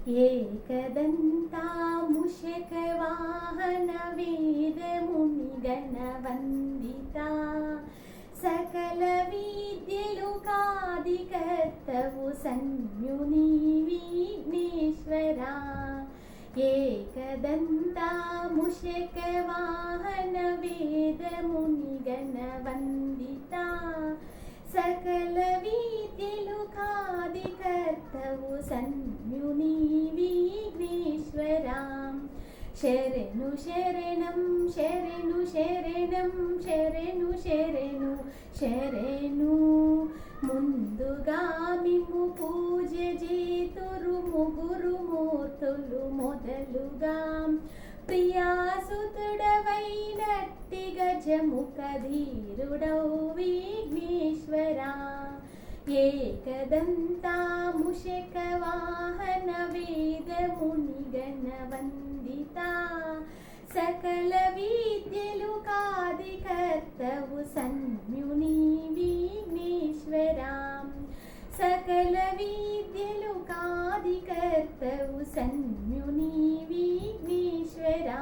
एकदन्ता मूषकवाहन वेदमुनिगणवन्दिता सकलविद्यलुकादिकर्तवु सन्युनी विघ्नेश्वरा एकदन्ता मूषकवाहन वेदमुनिगणवन्दिता सकलविद्यलुकादिकर्तवु सन्युनी विघ्नेश्वरा शरणु शरणं शरणु शरणं शरणु शरणु शरणु ముందుగా మిమ్ము పూజ చేతురు ముగురు మూర్తులు మొదలుగా ప్రియాసుతుడవైనట్టి గజముఖ ధీరుడౌ విఘ్నేశ్వరా एकदन्ता मूषकवाहन वेदमुनिगणवन्दिता सकलविद्यलुकादिकर्तवु सन्युनी विघ्नेश्वरा सकलविद्यलुकादिकर्तवु सन्युनी विघ्नेश्वरा